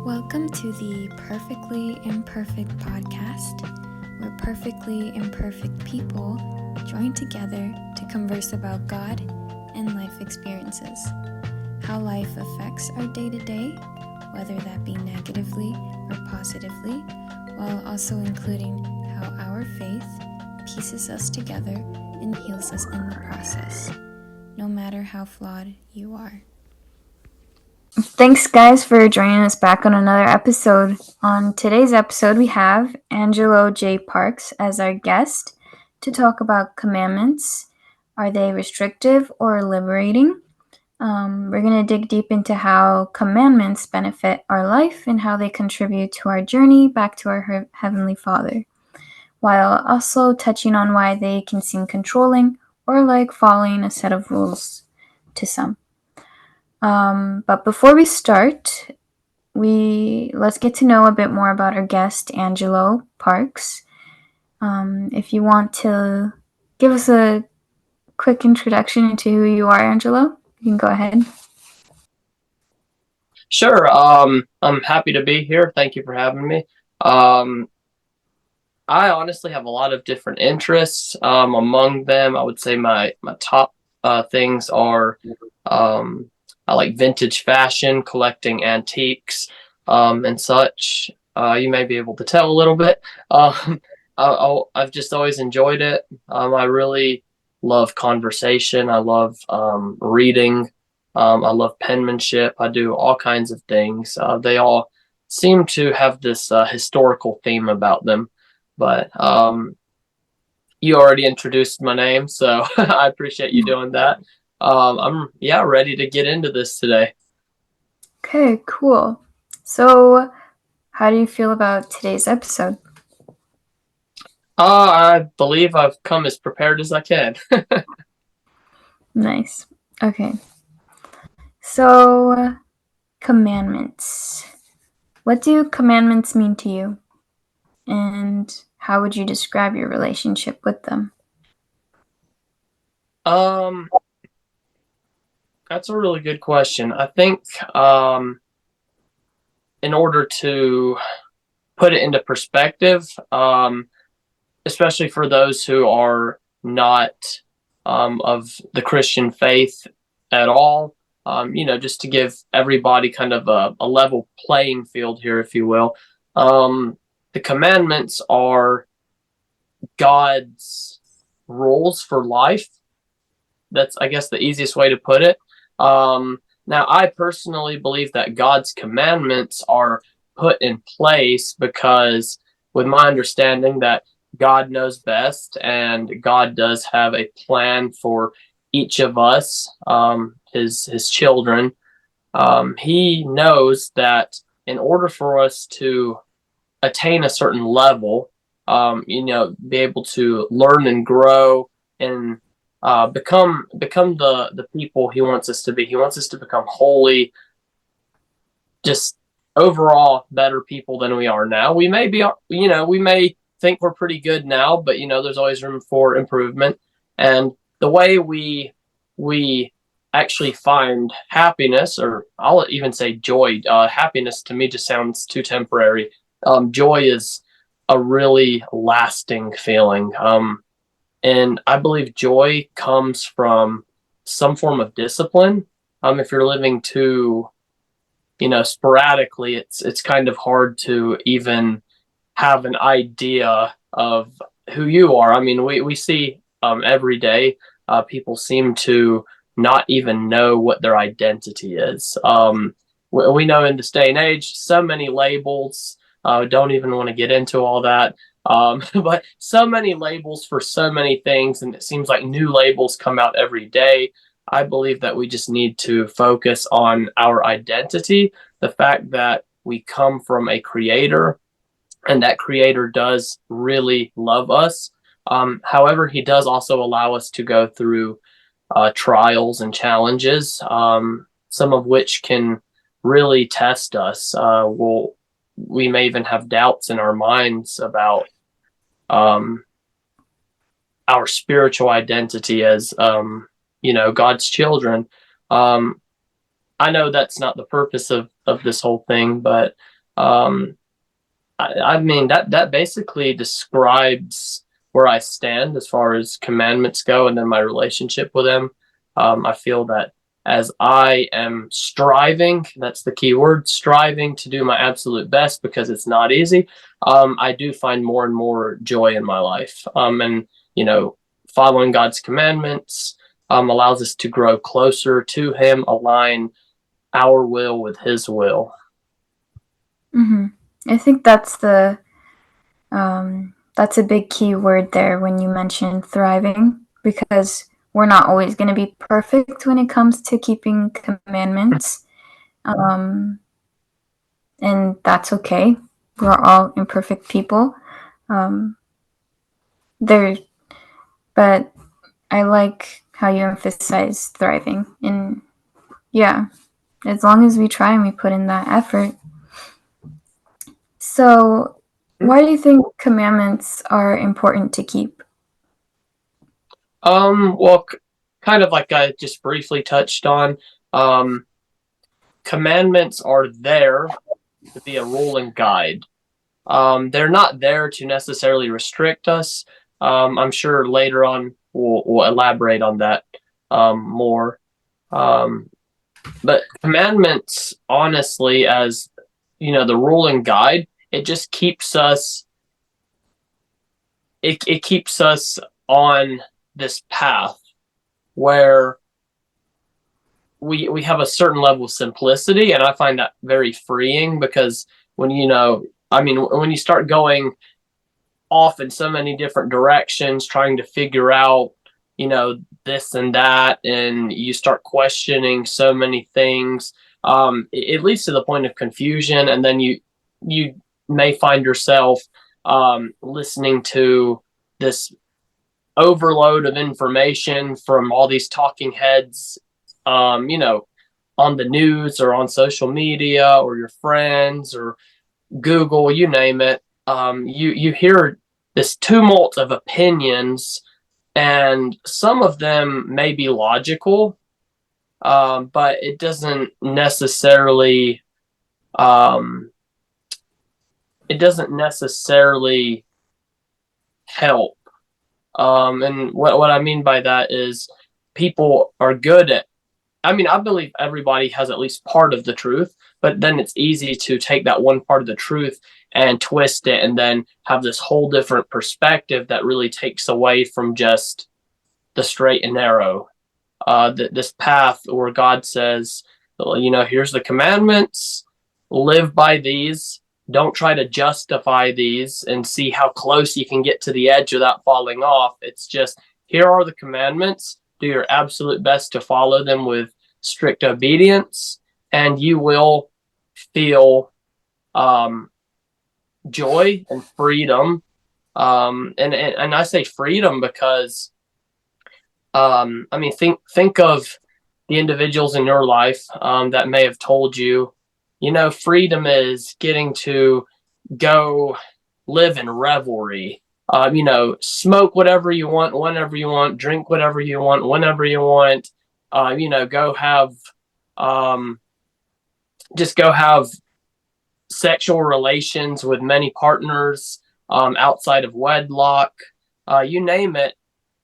Welcome to the Perfectly Imperfect podcast, where perfectly imperfect people join together to converse about God and life experiences, how life affects our day-to-day, whether that be negatively or positively, while also including how our faith pieces us together and heals us in the process, no matter how flawed you are. Thanks, guys, for joining us back on another episode. On today's episode, we have Angelo J Parks as our guest to talk about commandments. Are they restrictive or liberating? We're going to dig deep into how commandments benefit our life and how they contribute to our journey back to our Heavenly Father, while also touching on why they can seem controlling or like following a set of rules to some. But before we start, let's get to know a bit more about our guest, Angelo Parks. If you want to give us a quick introduction into who you are, Angelo, you can go ahead. Sure. I'm happy to be here. Thank you for having me. I honestly have a lot of different interests. Among them, I would say my top things are I like vintage fashion, collecting antiques, and such. You may be able to tell a little bit. I've just always enjoyed it. I really love conversation. I love reading. I love penmanship. I do all kinds of things. They all seem to have this historical theme about them. But you already introduced my name, so I appreciate you doing that. I'm ready to get into this today. Okay, cool. So, how do you feel about today's episode? I believe I've come as prepared as I can. Nice. Okay. So, commandments. What do commandments mean to you? And how would you describe your relationship with them? That's a really good question. I think in order to put it into perspective, especially for those who are not of the Christian faith at all, just to give everybody kind of a level playing field here, if you will. The commandments are God's rules for life. That's, I guess, the easiest way to put it. Now, I personally believe that God's commandments are put in place because, with my understanding that God knows best and God does have a plan for each of us, his children. He knows that in order for us to attain a certain level, be able to learn and grow and become the people he wants us to be. He wants us to become holy, just overall better people than we are now. We may be, we may think we're pretty good now, but there's always room for improvement. And the way we actually find happiness, or I'll even say joy. Happiness to me just sounds too temporary. Joy is a really lasting feeling. And I believe joy comes from some form of discipline. If you're living too, sporadically, it's kind of hard to even have an idea of who you are. I mean, we see every day people seem to not even know what their identity is. We know in this day and age, so many labels. Don't even want to get into all that. But so many labels for so many things, and it seems like new labels come out every day. I believe that we just need to focus on our identity, the fact that we come from a creator, and that creator does really love us. However, he does also allow us to go through trials and challenges, some of which can really test us. We may even have doubts in our minds about our spiritual identity as God's children. I know that's not the purpose of this whole thing, but Um, I mean that basically describes where I stand as far as commandments go, and then my relationship with them. I feel that as I am striving, that's the key word, striving to do my absolute best because it's not easy. I do find more and more joy in my life, and you know, following God's commandments allows us to grow closer to Him, align our will with His will. Mm-hmm. I think that's a big key word there when you mention thriving, because we're not always going to be perfect when it comes to keeping commandments, um, and that's okay. We're all imperfect people. Um, there, but I like how you emphasize thriving, and yeah, as long as we try and we put in that effort. So, why do you think commandments are important to keep? Well, kind of like I just briefly touched on, um, commandments are there to be a rule and guide. They're not there to necessarily restrict us. I'm sure later on we'll elaborate on that more. Um, but commandments, honestly, as you know, the rule and guide, it just keeps us. It keeps us on this path where we have a certain level of simplicity, and I find that very freeing because when I mean, when you start going off in so many different directions, trying to figure out, this and that, and you start questioning so many things, it leads to the point of confusion, and then you may find yourself listening to this overload of information from all these talking heads, you know, on the news or on social media or your friends or Google, you name it. You hear this tumult of opinions, and some of them may be logical, but um, it doesn't necessarily help. And what I mean by that is people are good at, I mean, I believe everybody has at least part of the truth, but then it's easy to take that one part of the truth and twist it and then have this whole different perspective that really takes away from just the straight and narrow. This path where God says, here's the commandments, live by these. Don't try to justify these and see how close you can get to the edge without falling off. It's just, here are the commandments. Do your absolute best to follow them with strict obedience, and you will feel um, joy and freedom. And I say freedom because I mean, think of the individuals in your life that may have told you, freedom is getting to go live in revelry. Smoke whatever you want, whenever you want, drink whatever you want, whenever you want. Go have, um, just go have sexual relations with many partners outside of wedlock. You name it,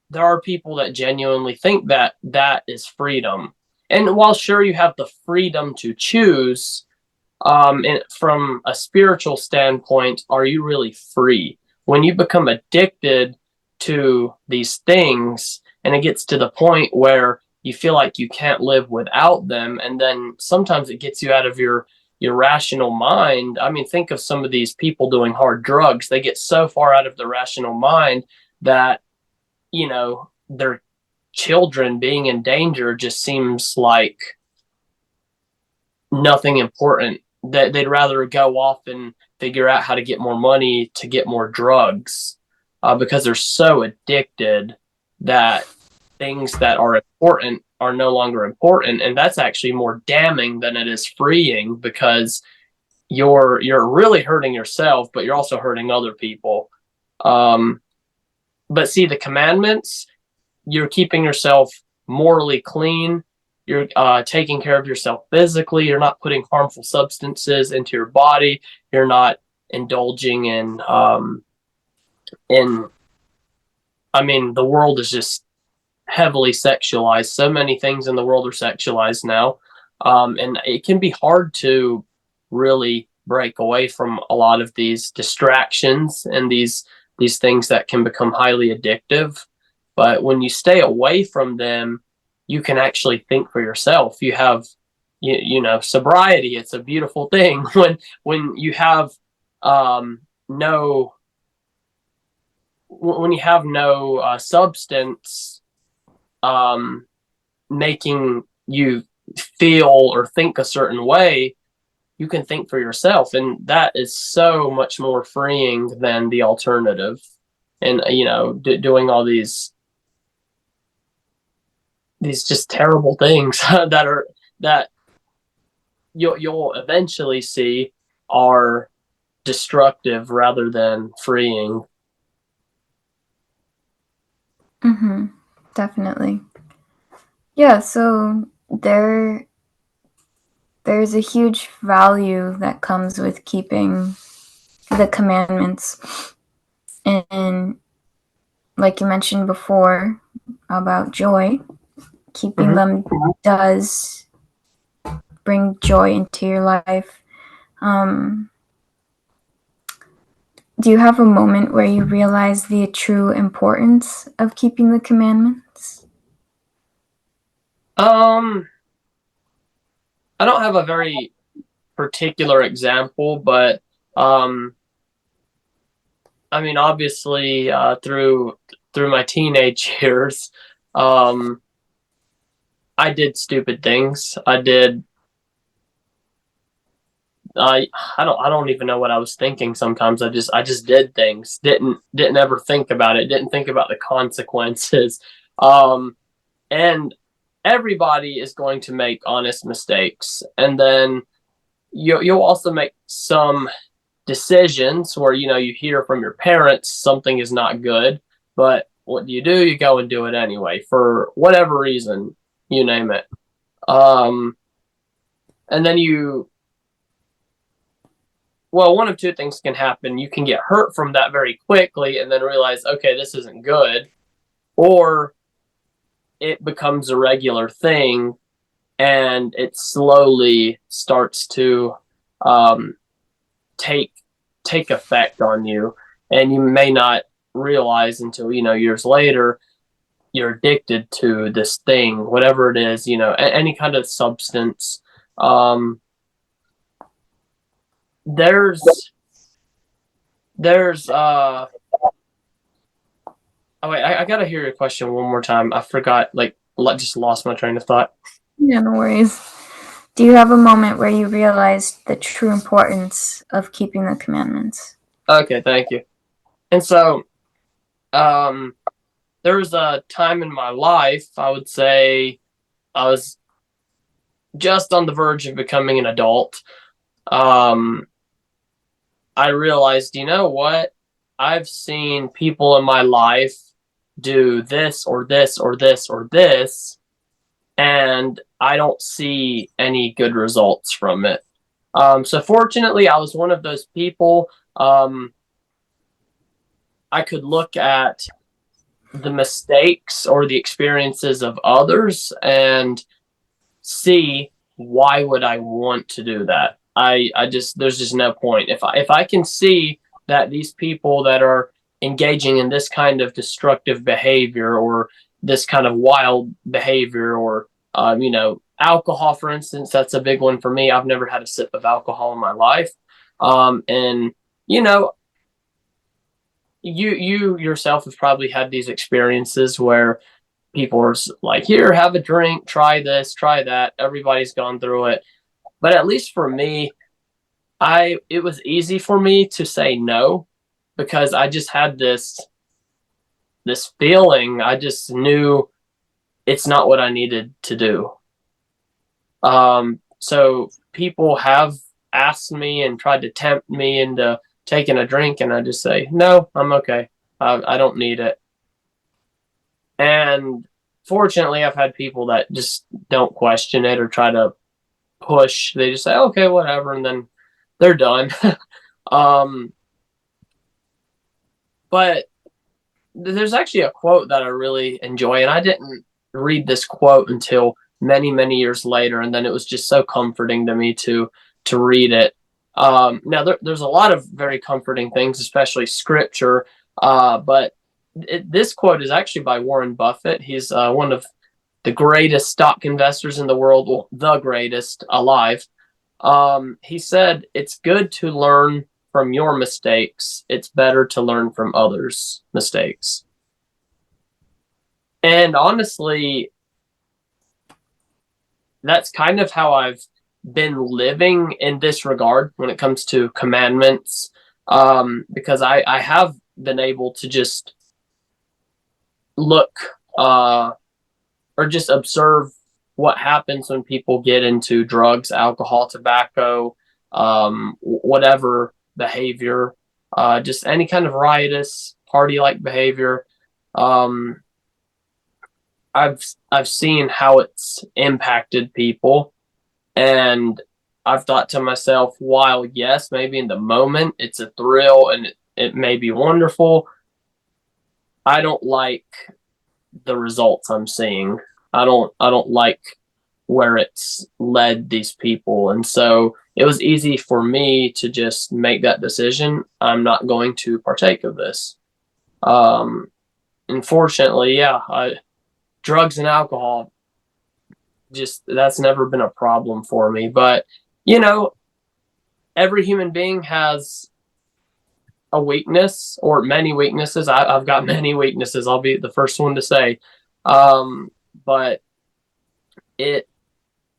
there are people that genuinely think that that is freedom. And while sure you have the freedom to choose, and from a spiritual standpoint, are you really free? When you become addicted to these things, and it gets to the point where you feel like you can't live without them, and then sometimes it gets you out of your rational mind. I mean, think of some of these people doing hard drugs. They get so far out of the rational mind that their children being in danger just seems like nothing important. That they'd rather go off and figure out how to get more money to get more drugs, because they're so addicted that things that are important are no longer important, and that's actually more damning than it is freeing, because you're really hurting yourself, but you're also hurting other people. Um, but see, the commandments, you're keeping yourself morally clean. you're taking care of yourself physically. You're not putting harmful substances into your body. You're not indulging in. I mean, the world is just heavily sexualized. So many things in the world are sexualized now, and it can be hard to really break away from a lot of these distractions and these things that can become highly addictive. But when you stay away from them, you can actually think for yourself. You have, you know, sobriety. It's a beautiful thing when you have no when you have no substance um, making you feel or think a certain way, you can think for yourself, and that is so much more freeing than the alternative. And you know, doing all these just terrible things that you'll eventually see are destructive rather than freeing. Mm-hmm. Definitely. Yeah, so there's a huge value that comes with keeping the commandments. And like you mentioned before about joy, keeping Mm-hmm. them does bring joy into your life. Um, do you have a moment where you realize the true importance of keeping the commandments? Um, I don't have a very particular example, but um, I mean, obviously, through my teenage years, um, I did stupid things. I don't even know what I was thinking. Sometimes I just did things. Didn't ever think about it. Didn't think about the consequences. Um, and everybody is going to make honest mistakes, and then you'll also make some decisions where you know you hear from your parents something is not good, but what do? You go and do it anyway for whatever reason, you name it. Um, and then well, one of two things can happen. You can get hurt from that very quickly and then realize, okay, this isn't good, or it becomes a regular thing and it slowly starts to um, take take effect on you, and you may not realize until you know years later you're addicted to this thing, whatever it is, you know, any kind of substance. um there's there's oh wait, I gotta hear your question one more time. I forgot, like, just lost my train of thought. Yeah, no worries. Do you have a moment where you realized the true importance of keeping the commandments? Okay, thank you. And so um there was a time in my life, I would say I was just on the verge of becoming an adult. um I realized, you know what? I've seen people in my life do this or this or this or this, and I don't see any good results from it. So fortunately, I was one of those people. I could look at the mistakes or the experiences of others and see why would I want to do that. I just there's just no point. If I can see that these people that are engaging in this kind of destructive behavior or this kind of wild behavior, or you know, alcohol, for instance, that's a big one for me. I've never had a sip of alcohol in my life. And you know, you yourself have probably had these experiences where people are like, here, have a drink, try this, try that. Everybody's gone through it. But at least for me, I it was easy for me to say no, because I just had this feeling. I just knew it's not what I needed to do. So people have asked me and tried to tempt me into taking a drink, and I just say, no, I'm okay. I don't need it. And fortunately, I've had people that just don't question it or try to push. They just say, okay, whatever, and then they're done. um, but there's actually a quote that I really enjoy, and I didn't read this quote until many, many years later, and then it was just so comforting to me to read it. Now, there's a lot of very comforting things, especially scripture, but this quote is actually by Warren Buffett. He's one of the greatest stock investors in the world, well, the greatest alive. He said, "It's good to learn from your mistakes. It's better to learn from others' mistakes." And honestly, that's kind of how I've been living in this regard when it comes to commandments, because I have been able to just look or just observe what happens when people get into drugs, alcohol, tobacco, whatever behavior, just any kind of riotous party like behavior. Um, I've seen how it's impacted people, and I've thought to myself, while yes, maybe in the moment it's a thrill and it may be wonderful, I don't like the results I'm seeing. I don't like where it's led these people. And so it was easy for me to just make that decision. I'm not going to partake of this. Um, Unfortunately, yeah, drugs and alcohol, just that's never been a problem for me. But, you know, every human being has a weakness or many weaknesses. I've got many weaknesses. I'll be the first one to say. But it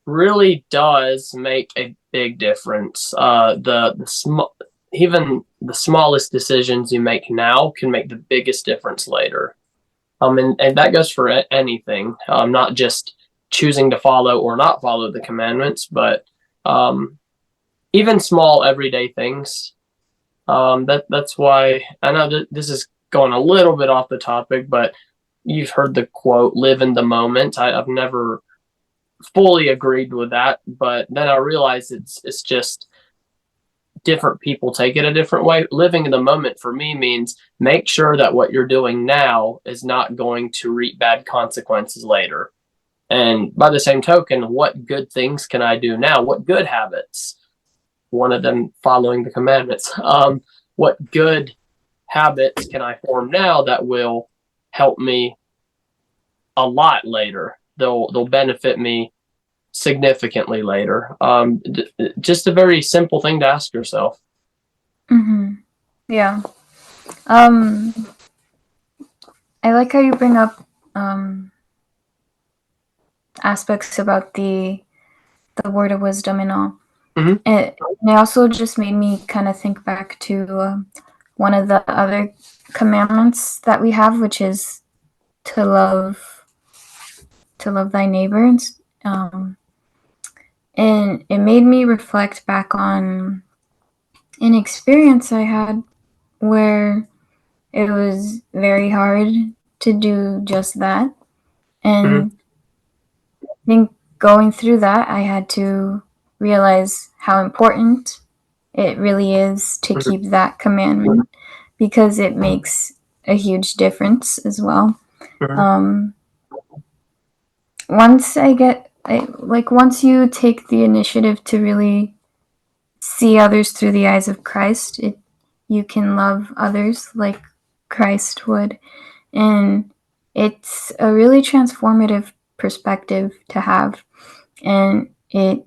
really does make a big difference. Even the smallest decisions you make now can make the biggest difference later. And that goes for anything, not just choosing to follow or not follow the commandments, but um, even small everyday things. That's why I know that this is going a little bit off the topic, but you've heard the quote "live in the moment." I've never fully agreed with that, but then I realized it's just different people take it a different way. Living in the moment for me means make sure that what you're doing now is not going to reap bad consequences later. And by the same token, what good things can I do now? What good habits? One of them following the commandments. What good habits can I form now that will help me a lot later? They'll benefit me significantly later. Just a very simple thing to ask yourself. Mm-hmm. Yeah. Um, I like how you bring up aspects about the word of wisdom and all. Mm-hmm. It also just made me kind of think back to one of the other commandments that we have, which is to love thy neighbor. And it made me reflect back on an experience I had where it was very hard to do just that. Mm-hmm. And I think going through that, I had to realize how important it really is to Mm-hmm. keep that commandment because it makes a huge difference as well. Mm-hmm. Um, once you take the initiative to really see others through the eyes of Christ, you can love others like Christ would. And it's a really transformative perspective to have. And it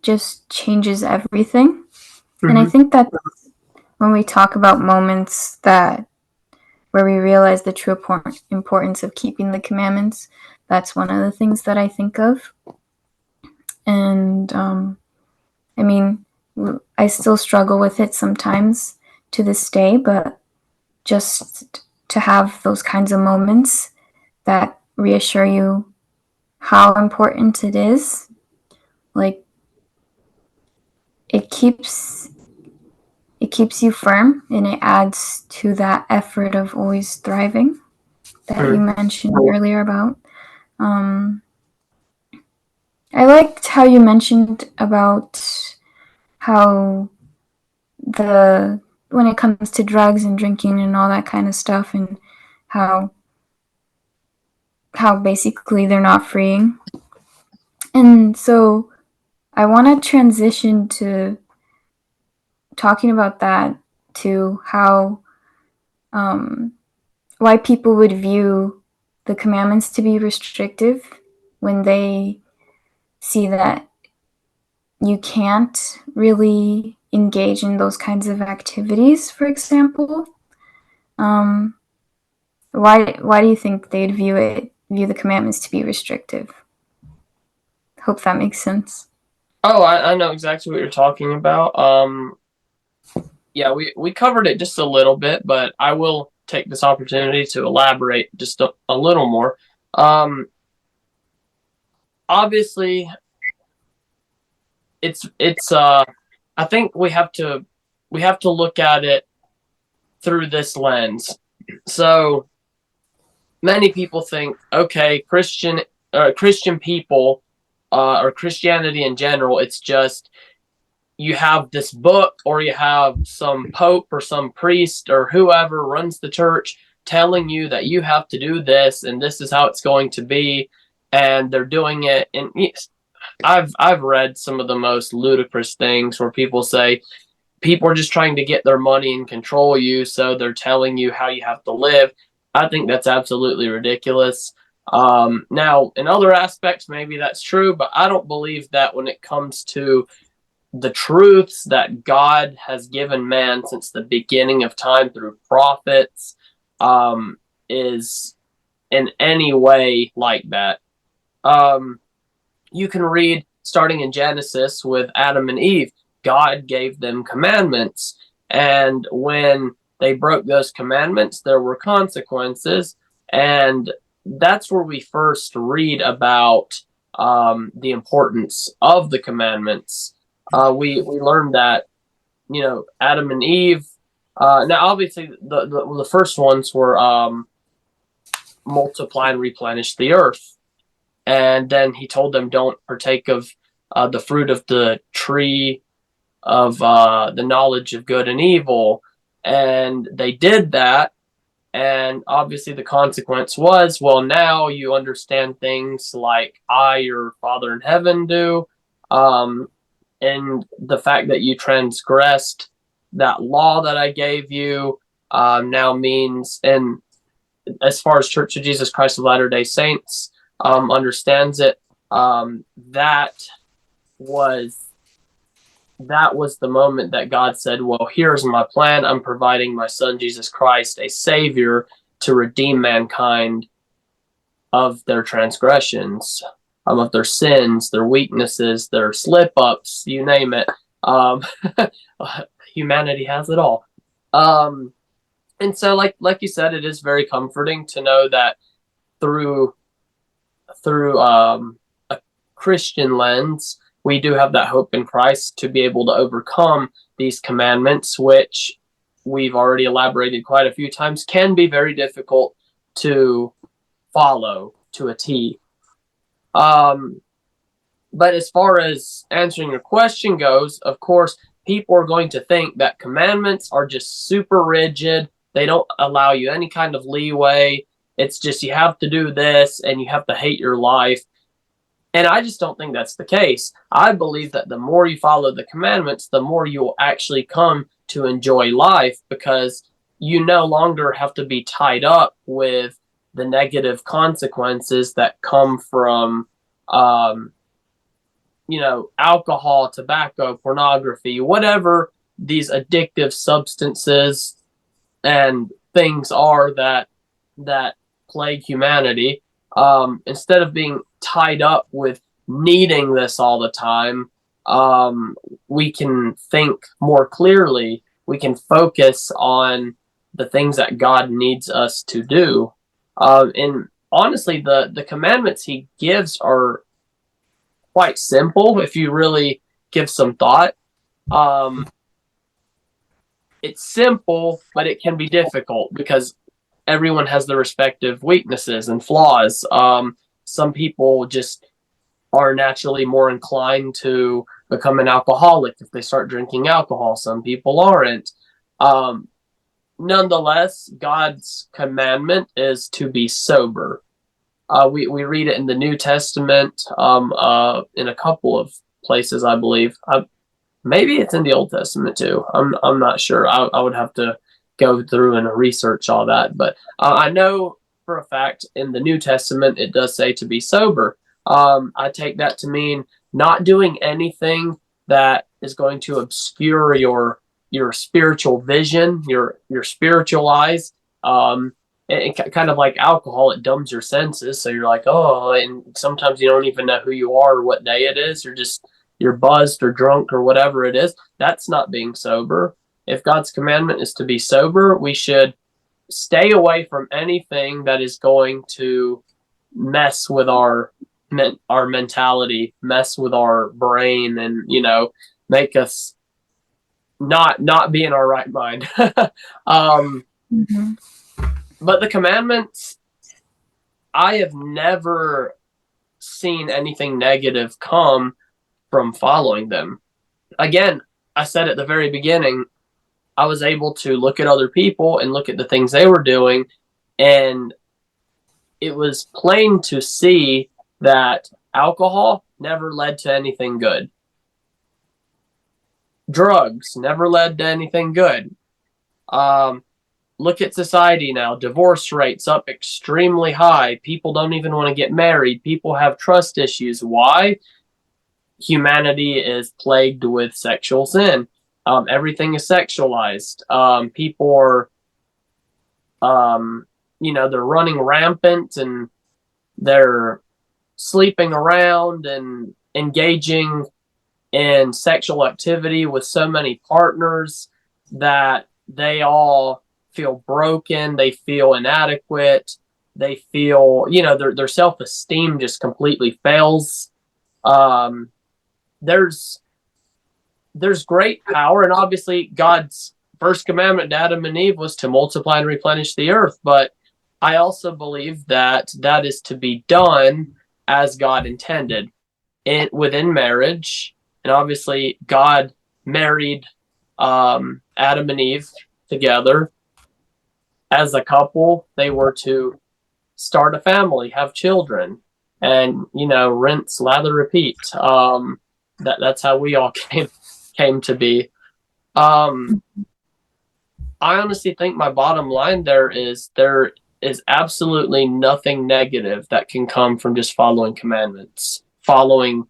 just changes everything. And I Mm-hmm. think that when we talk about moments that where we realize the true importance of keeping the commandments, that's one of the things that I think of. And I mean, I still struggle with it sometimes to this day, but just to have those kinds of moments that reassure you how important it is, like it keeps it keeps you firm and it adds to that effort of always thriving that you mentioned earlier about. I liked how you mentioned about how when it comes to drugs and drinking and all that kind of stuff, and how basically they're not freeing. And so I want to transition to talking about that, to how why people would view the commandments to be restrictive when they see that you can't really engage in those kinds of activities, for example. Why do you think they'd view the commandments to be restrictive? Hope that makes sense. Oh, I know exactly what you're talking about. Yeah, we covered it just a little bit, but I will take this opportunity to elaborate just a little more. Obviously, it's I think we have to look at it through this lens. So many people think, okay, Christian people or Christianity in general, it's just you have this book or you have some pope or some priest or whoever runs the church telling you that you have to do this and this is how it's going to be, and they're doing it. And I've read some of the most ludicrous things where people say people are just trying to get their money and control you, so they're telling you how you have to live. I think that's absolutely ridiculous. Now, in other aspects, maybe that's true, but I don't believe that when it comes to the truths that God has given man since the beginning of time through prophets is in any way like that. You can read starting in Genesis with Adam and Eve. God gave them commandments, and when they broke those commandments, there were consequences, and that's where we first read about the importance of the commandments. We learned that Adam and Eve. Now, obviously, the first ones were multiply and replenish the earth, and then he told them don't partake of the fruit of the tree of the knowledge of good and evil, and they did that. And obviously, the consequence was, well, now you understand things like I, your Father in heaven, do. And the fact that you transgressed that law that I gave you now means, and as far as Church of Jesus Christ of Latter-day Saints understands it, that was the moment that God said, well, here's my plan. I'm providing my son, Jesus Christ, a savior to redeem mankind of their transgressions, of their sins, their weaknesses, their slip-ups, you name it. Humanity has it all. And so, like you said, it is very comforting to know that through a Christian lens, we do have that hope in Christ to be able to overcome these commandments, which we've already elaborated quite a few times, can be very difficult to follow to a T. But as far as answering your question goes, of course, people are going to think that commandments are just super rigid. They don't allow you any kind of leeway. It's just you have to do this and you have to hate your life. And I just don't think that's the case. I believe that the more you follow the commandments, the more you will actually come to enjoy life, because you no longer have to be tied up with the negative consequences that come from, alcohol, tobacco, pornography, whatever these addictive substances and things are that plague humanity. Instead of being tied up with needing this all the time, we can think more clearly. We can focus on the things that God needs us to do. And honestly, the commandments he gives are quite simple if you really give some thought. it's simple, but it can be difficult because everyone has their respective weaknesses and flaws. Some people just are naturally more inclined to become an alcoholic if they start drinking alcohol. Some people aren't. Um, Nonetheless, God's commandment is to be sober. We read it in the New Testament in a couple of places, I believe. Maybe it's in the Old Testament too. I'm not sure. I would have to go through and research all that. But I know for a fact in the New Testament it does say to be sober. I take that to mean not doing anything that is going to obscure your spiritual vision, your spiritual eyes. Kind of like alcohol, it dumbs your senses. So you're like, oh, and sometimes you don't even know who you are or what day it is. You're buzzed or drunk or whatever it is. That's not being sober. If God's commandment is to be sober, we should stay away from anything that is going to mess with our mentality, mess with our brain, and make us not be in our right mind. um, Mm-hmm. but the commandments, I have never seen anything negative come from following them. Again, I said at the very beginning, I was able to look at other people and look at the things they were doing, and it was plain to see that alcohol never led to anything good. Drugs never led to anything good. Um, Look at society now. Divorce rates up extremely high. People don't even want to get married. People have trust issues. Why? Humanity is plagued with sexual sin. Everything is sexualized. People are, they're running rampant and they're sleeping around and engaging in sexual activity with so many partners that they all feel broken. They feel inadequate. They feel, their self esteem just completely fails. Um, there's there's great power, and obviously God's first commandment to Adam and Eve was to multiply and replenish the earth. But I also believe that that is to be done as God intended within marriage. And obviously, God married Adam and Eve together as a couple. They were to start a family, have children, and rinse, lather, repeat. That's how we all came to be. Um, I honestly think my bottom line there is absolutely nothing negative that can come from just following commandments, following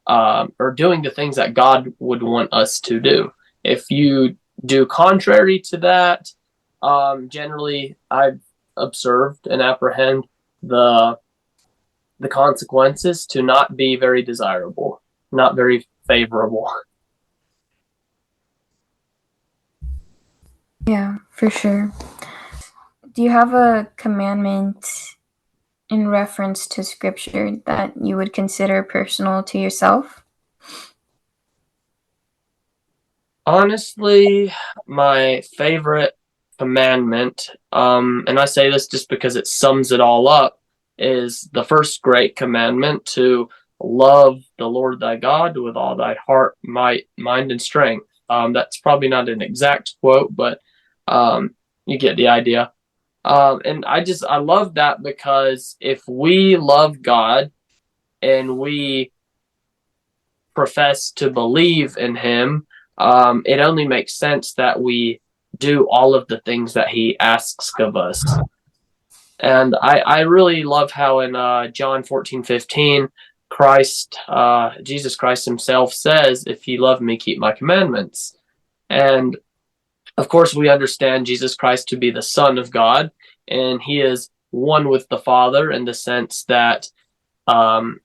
or doing the things that God would want us to do. If you do contrary to that, generally I've observed and apprehend the consequences to not be very desirable, not very favorable. Yeah, for sure. Do you have a commandment in reference to scripture that you would consider personal to yourself? Honestly, my favorite commandment, and I say this just because it sums it all up, is the first great commandment to love the Lord thy God with all thy heart, might, mind, and strength. That's probably not an exact quote, but you get the idea. And I love that because if we love God and we profess to believe in Him, it only makes sense that we do all of the things that He asks of us. And I really love how in John 14:15, Jesus Christ Himself says, "If ye love me, keep my commandments." And of course, we understand Jesus Christ to be the Son of God, and He is one with the Father in the sense that um,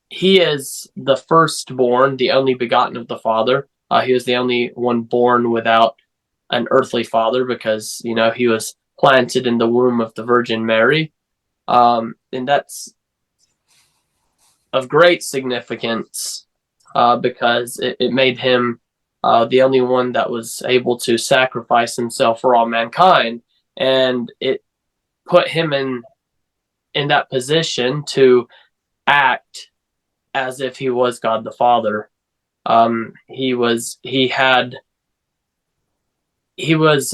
He is the firstborn, the only begotten of the Father. He was the only one born without an earthly father because, he was planted in the womb of the Virgin Mary. And that's of great significance because it made him the only one that was able to sacrifice himself for all mankind, and it put him in that position to act as if he was God the Father. He was he had he was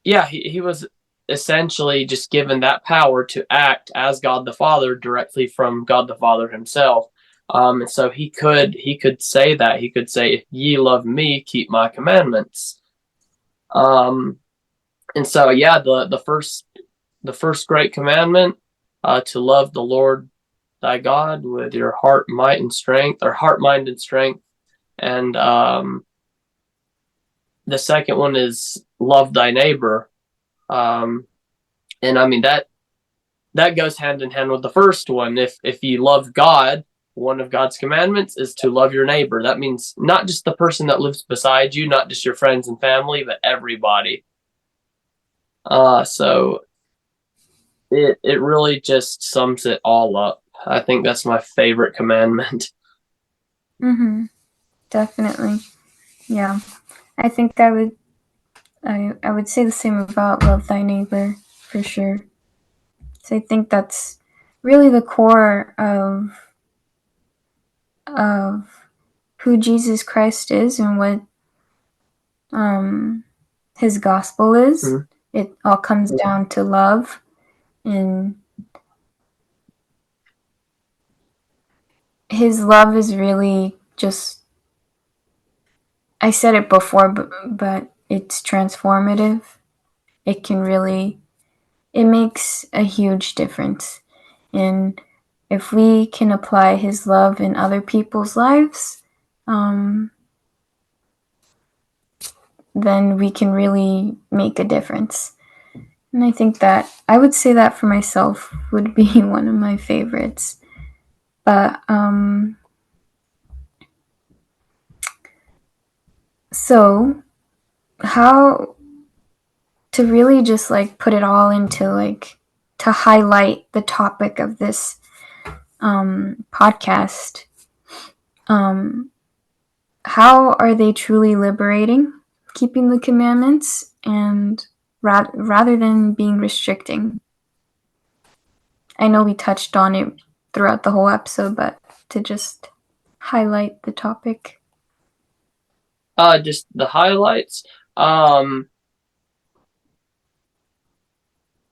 yeah, he was essentially just given that power to act as God the Father directly from God the Father himself. And so he could say that he could say, "If ye love me, keep my commandments." Um, and so yeah, the first great commandment, to love the Lord thy God with your heart, might, and strength, or heart, mind, and strength, and the second one is love thy neighbor. Um, and I mean that goes hand in hand with the first one. If you love God, one of God's commandments is to love your neighbor. That means not just the person that lives beside you, not just your friends and family, but everybody. So it really just sums it all up. I think that's my favorite commandment. Mm-hmm. Definitely. Yeah. I think I would say the same about love thy neighbor for sure. So I think that's really the core of who Jesus Christ is and what um, his gospel is. Mhm. It all comes down to love, and his love is really just, I said it before, but it's transformative. It can really, it makes a huge difference. And if we can apply his love in other people's lives, um, then we can really make a difference. And I think that I would say that for myself would be one of my favorites. But so how to really just like put it all into like to highlight the topic of this podcast. Um, how are they truly liberating? Keeping the commandments and rather than being restricting. I know we touched on it throughout the whole episode, but to just highlight the topic. Just the highlights. Um,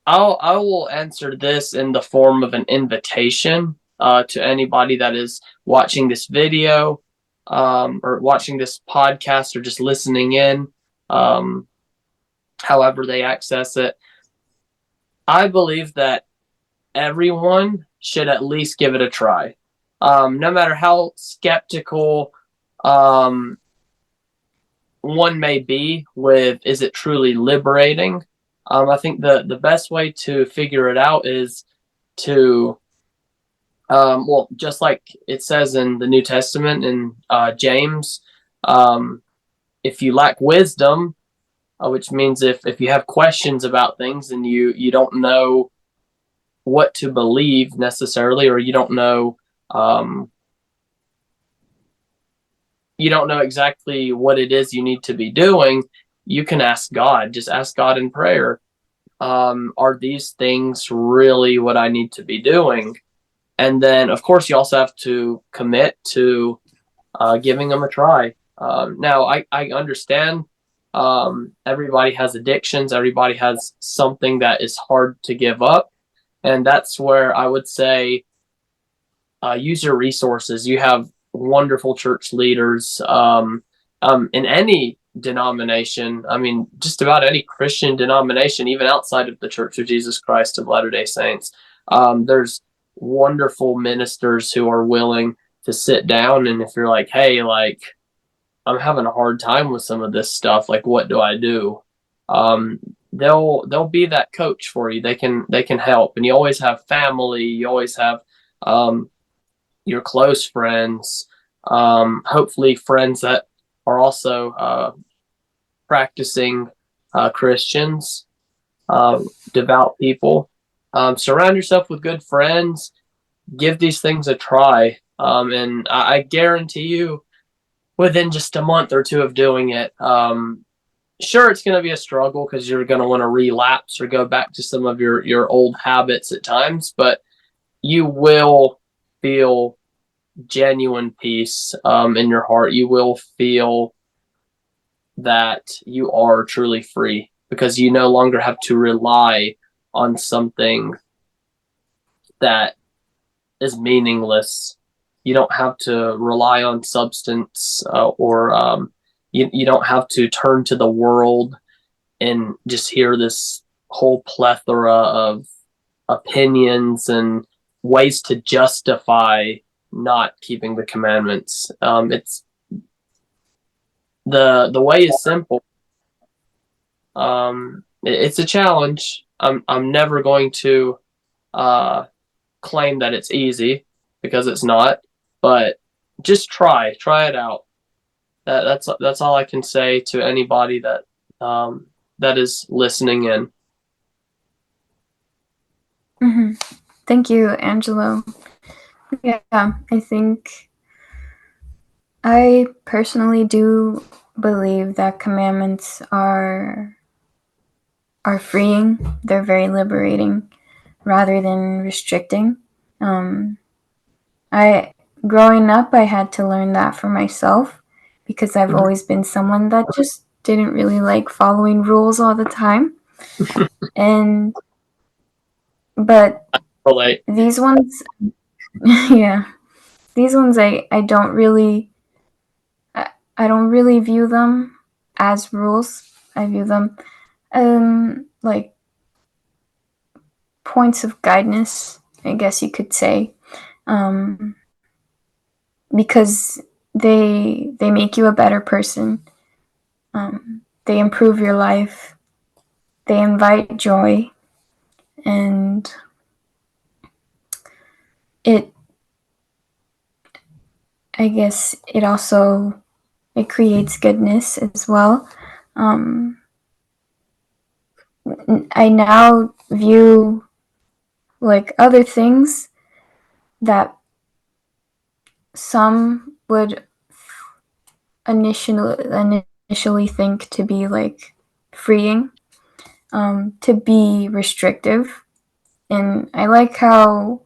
I will answer this in the form of an invitation to anybody that is watching this video, or watching this podcast, or just listening in, um, however they access it. I believe that everyone should at least give it a try, no matter how skeptical um, one may be with, is it truly liberating? I think the best way to figure it out is to, well, just like it says in the New Testament in James, um, if you lack wisdom, which means if you have questions about things and you don't know what to believe necessarily, or um, you don't know exactly what it is you need to be doing, you can ask God. Just ask God in prayer. Are these things really what I need to be doing? And then, of course, you also have to commit to giving them a try. Now, I understand everybody has addictions, everybody has something that is hard to give up. And that's where I would say use your resources. You have wonderful church leaders in any denomination. I mean, just about any Christian denomination, even outside of the Church of Jesus Christ of Latter-day Saints. There's wonderful ministers who are willing to sit down, and if you're like, hey, like, I'm having a hard time with some of this stuff, like, what do I do? Um, they'll be that coach for you. They can help, and you always have family. You always have um, your close friends, hopefully friends that are also practicing Christians, devout people. Surround yourself with good friends. Give these things a try, and I guarantee you, within just a month or two of doing it. Sure, it's going to be a struggle because you're going to want to relapse or go back to some of your old habits at times, but you will feel genuine peace in your heart. You will feel that you are truly free because you no longer have to rely on something that is meaningless. You don't have to rely on substance or you don't have to turn to the world and just hear this whole plethora of opinions and ways to justify not keeping the commandments. It's the way is simple. It's a challenge. I'm never going to uh, claim that it's easy because it's not. But just try it out. That's all I can say to anybody that is listening in. Mm-hmm. Thank you, Angelo. Yeah, I think I personally do believe that commandments are freeing. They're very liberating rather than restricting. Um, I growing up, I had to learn that for myself because I've Mhm. always been someone that just didn't really like following rules all the time. And but Relate. these ones, yeah, these ones I don't really I don't really view them as rules. I view them like points of guidance, I guess you could say, um, because they make you a better person. They improve your life. They invite joy, and it I guess it creates goodness as well. Um, I now view like other things that some would initially think to be like freeing, to be restrictive. And I like how,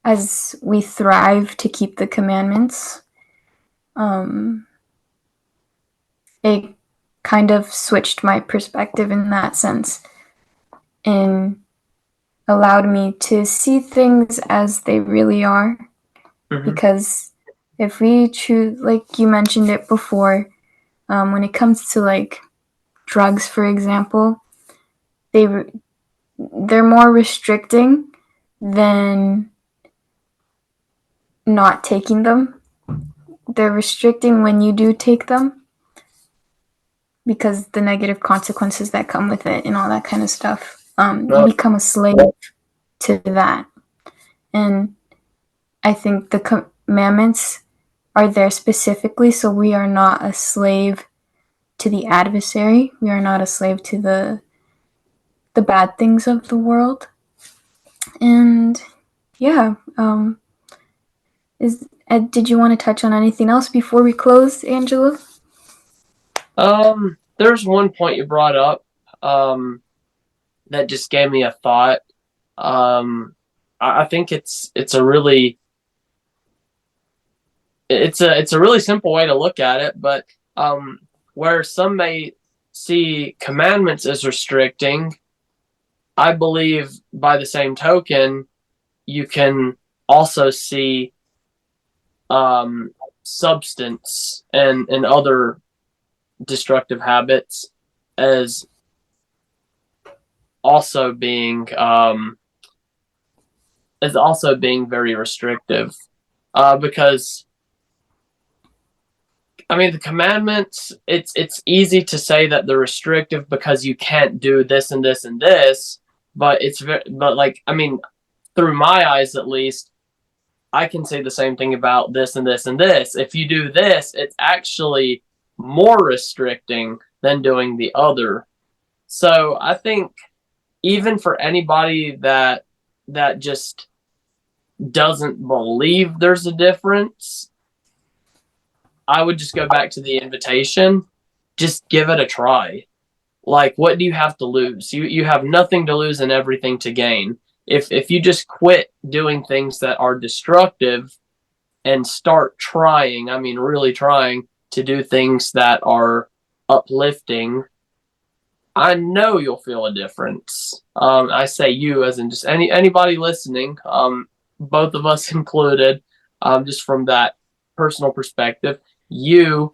as we thrive to keep the commandments, um, it kind of switched my perspective in that sense and allowed me to see things as they really are. Mm-hmm. Because if we choose, like you mentioned it before, when it comes to like drugs, for example, they they're more restricting than not taking them. They're restricting when you do take them because the negative consequences that come with it and all that kind of stuff. You No, become a slave to that. And I think the commandments are there specifically so we are not a slave to the adversary. We are not a slave to the bad things of the world. And yeah, did you want to touch on anything else before we close, Angela? there's one point you brought up um, that just gave me a thought. Um, I think it's a really it's a really simple way to look at it, but um, where some may see commandments as restricting, I believe by the same token you can also see um, substance and other destructive habits as also being very restrictive because I mean the commandments it's easy to say that they're restrictive because you can't do this and this and this, but like I mean through my eyes at least I can say the same thing about this and this and this. If you do this, it's actually more restricting than doing the other. So I think even for anybody that just doesn't believe there's a difference, I would just go back to the invitation. Just give it a try. Like, what do you have to lose? You have nothing to lose and everything to gain. If you just quit doing things that are destructive and start trying, I mean really trying to do things that are uplifting, I know you'll feel a difference. I say you as in just anybody listening, both of us included, just from that personal perspective, you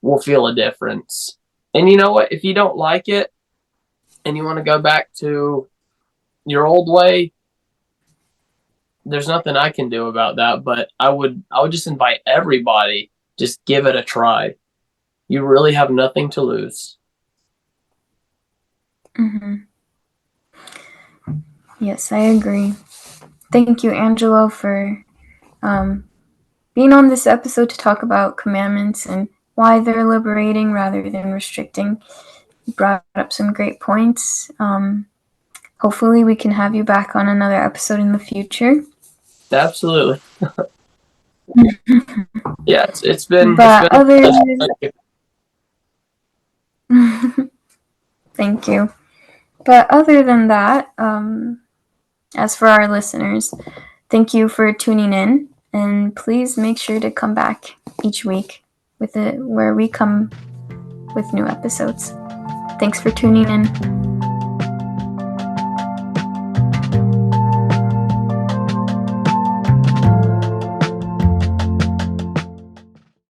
will feel a difference. And you know what? If you don't like it and you want to go back to your old way, there's nothing I can do about that. But I would just invite everybody, just give it a try. You really have nothing to lose. Mm-hmm. Yes, I agree. Thank you, Angelo, for being on this episode to talk about commandments and why they're liberating rather than restricting. You brought up some great points. Hopefully, we can have you back on another episode in the future. Absolutely. Yeah, it's been But a other pleasure. thank you. But other than that, as for our listeners, thank you for tuning in, and please make sure to come back each week with it where we come with new episodes. Thanks for tuning in.